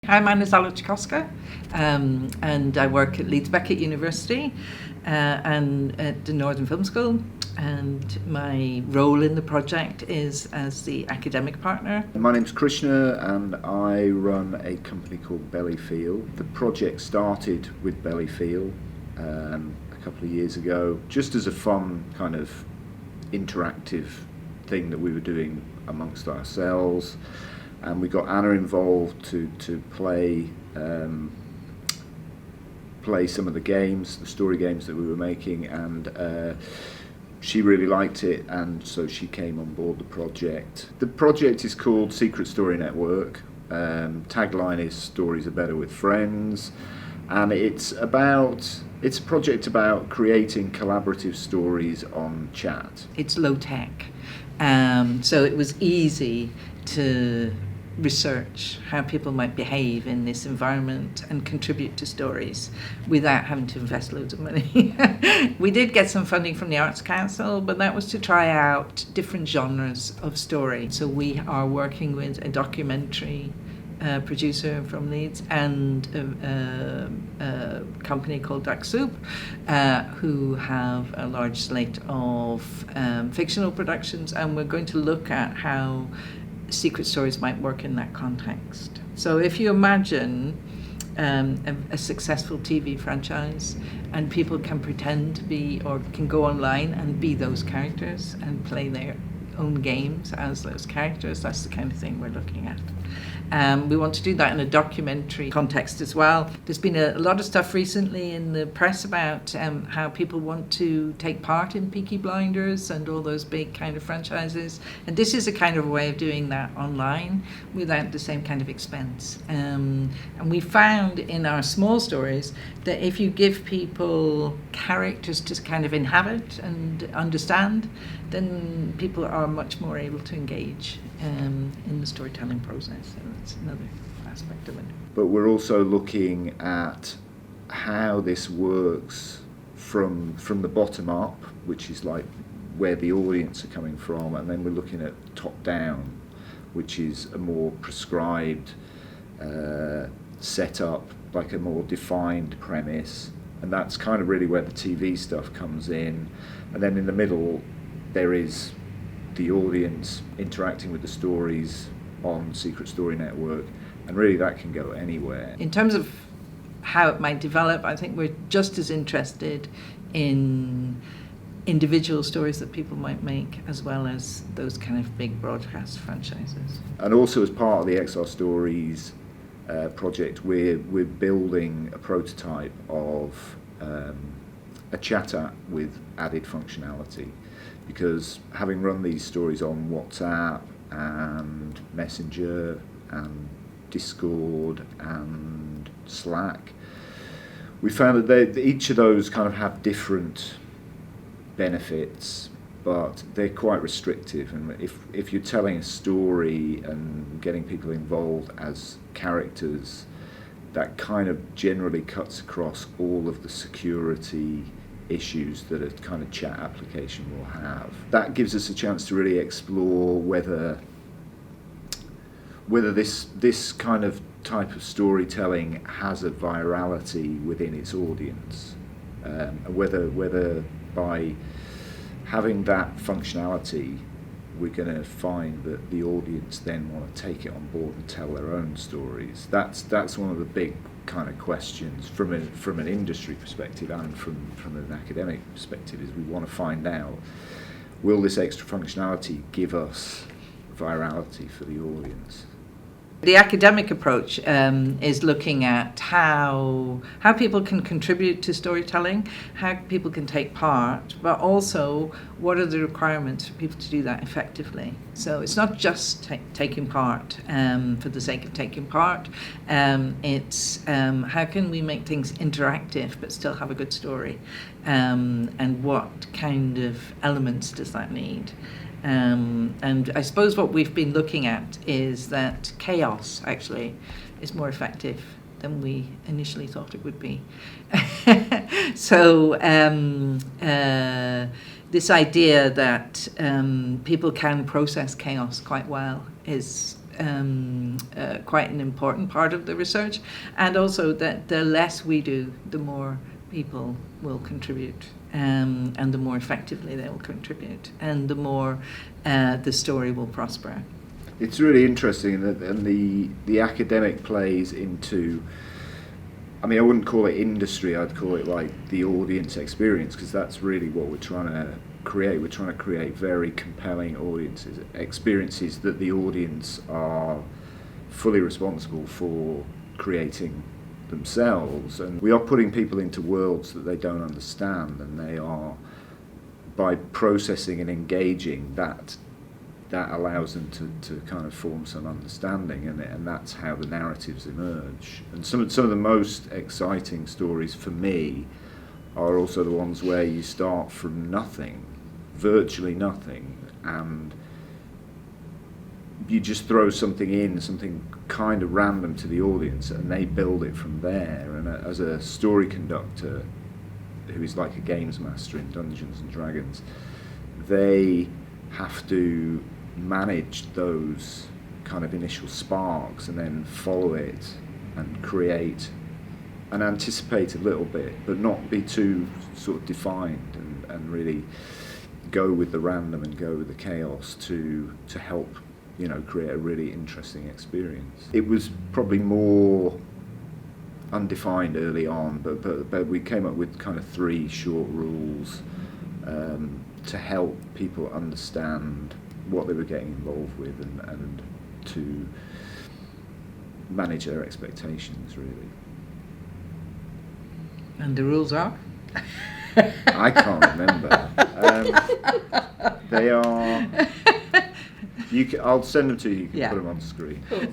I'm Anna Zalochkowska, and I work at Leeds Beckett University and at the Northern Film School. And my role in the project is as the academic partner. My name's Krishna and I run a company called Bellyfeel. The project started with Bellyfeel a couple of years ago, just as a fun kind of interactive thing that we were doing amongst ourselves. And we got Anna involved to play some of the games, the story games that we were making, and she really liked it, and so she came on board the project. The project is called Secret Story Network. Tagline is "Stories are better with friends," and it's a project about creating collaborative stories on chat. It's low tech, so it was easy to research how people might behave in this environment and contribute to stories without having to invest loads of money. We did get some funding from the Arts Council, but that was to try out different genres of story. So we are working with a documentary producer from Leeds and a company called Duck Soup, who have a large slate of fictional productions, and we're going to look at how secret stories might work in that context. So if you imagine a successful TV franchise and people can pretend to be, or can go online and be those characters and play their own games as those characters, that's the kind of thing we're looking at. We want to do that in a documentary context as well. There's been a lot of stuff recently in the press about how people want to take part in Peaky Blinders and all those big kind of franchises. And this is a kind of way of doing that online without the same kind of expense. And we found in our small stories that if you give people characters to kind of inhabit and understand, then people are much more able to engage in the storytelling process. So that's another aspect of it. But we're also looking at how this works from the bottom up, which is like where the audience are coming from, and then we're looking at top down, which is a more prescribed setup, like a more defined premise, and that's kind of really where the TV stuff comes in. And then in the middle there is the audience interacting with the stories on Secret Story Network, and really that can go anywhere. In terms of how it might develop, I think we're just as interested in individual stories that people might make as well as those kind of big broadcast franchises. And also as part of the XR Stories project, we're building a prototype of a chat app with added functionality, because having run these stories on WhatsApp and Messenger and Discord and Slack, we found that each of those kind of have different benefits, but they're quite restrictive. And if you're telling a story and getting people involved as characters, that kind of generally cuts across all of the security issues that a kind of chat application will have. That gives us a chance to really explore whether this kind of type of storytelling has a virality within its audience, and whether by having that functionality we're going to find that the audience then want to take it on board and tell their own stories. That's one of the big kind of questions from an industry perspective and from an academic perspective, is we want to find out, will this extra functionality give us virality for the audience? The academic approach is looking at how people can contribute to storytelling, how people can take part, but also what are the requirements for people to do that effectively. So it's not just taking part for the sake of taking part. It's how can we make things interactive but still have a good story, and what kind of elements does that need? And I suppose what we've been looking at is that chaos actually is more effective than we initially thought it would be. So this idea that people can process chaos quite well is quite an important part of the research, and also that the less we do, the more people will contribute, and the more effectively they will contribute, and the more the story will prosper. It's really interesting that, and the academic plays into, I mean, I wouldn't call it industry, I'd call it like the audience experience, because that's really what we're trying to create. We're trying to create very compelling audiences, experiences that the audience are fully responsible for creating themselves, and we are putting people into worlds that they don't understand, and they are, by processing and engaging, that allows them to kind of form some understanding, and that's how the narratives emerge. And some of the most exciting stories for me are also the ones where you start from nothing, virtually nothing, and you just throw something in, something kind of random to the audience, and they build it from there. And as a story conductor who is like a games master in Dungeons and Dragons, they have to manage those kind of initial sparks and then follow it and create and anticipate a little bit, but not be too sort of defined, and really go with the random and go with the chaos to help, you know, create a really interesting experience. It was probably more undefined early on, but we came up with kind of 3 short rules to help people understand what they were getting involved with, and to manage their expectations, really. And the rules are? I can't remember. They are... I'll send them to you. You can put them on the screen. Cool.